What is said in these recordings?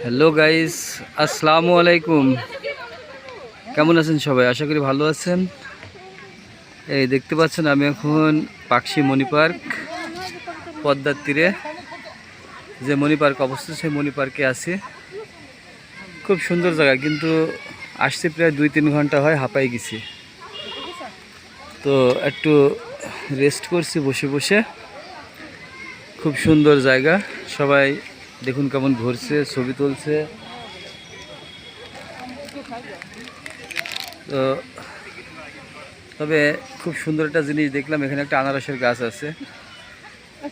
Hello guys, আসসালামু আলাইকুম। কেমন আছেন সবাই? আশা করি ভালো আছেন। এই দেখতে পাচ্ছেন আমি এখন পাকশি মণি পার্ক পদ্মার তীরে যে মণি পার্ক অবস্থিত সেই মণি পার্কে আছি। খুব সুন্দর জায়গা, কিন্তু আসতে প্রায় 2-3 ঘন্টা হয়, হাঁপাই গেছি। তো একটু রেস্ট করছি বসে বসে। খুব সুন্দর জায়গা, সবাই দেখুন কেমন ঘুরছে, ছবি তুলছে। তো তবে খুব সুন্দর একটা জিনিস দেখলাম, এখানে একটা আনারসের গাছ আছে।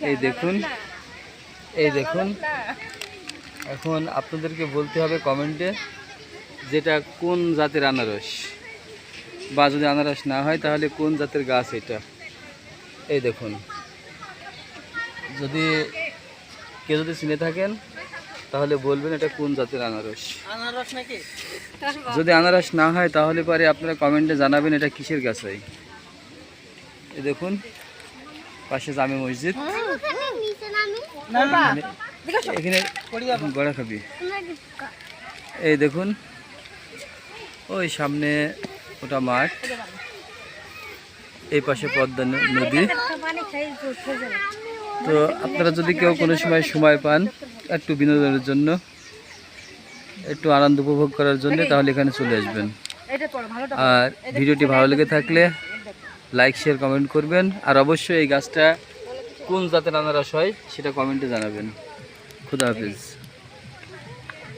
এই দেখুন, এই দেখুন। এখন আপনাদেরকে বলতে হবে কমেন্টে যেটা কোন জাতের আনারস, বা যদি আনারস না হয় তাহলে কোন জাতের গাছ এটা। এই দেখুন, যদি কেউ যদি চিনে থাকেন তাহলে বলবেন এটা কোন জাতের আনারস। যদি আনারস না হয় তাহলে পরে আপনারা কমেন্টে জানাবেন এটা কিসের গাছ হয়। এই দেখুন, পাশে জামে মসজিদ। এখানে গড়া খাবি। এই দেখুন, ওই সামনে ওটা মাঠ, এই পাশে পদ্মা নদী। তো আপনারা যদি কেউ কোনো সময় পান একটু বিনোদনের জন্য, একটু আনন্দ উপভোগ করার জন্য, তাহলে এখানে চলে আসবেন। আর ভিডিওটি ভালো লেগে থাকলে লাইক, শেয়ার, কমেন্ট করবেন। আর অবশ্যই এই গাছটা কোন জাতের আনারস হয় সেটা কমেন্টে জানাবেন। খুদা হাফেজ।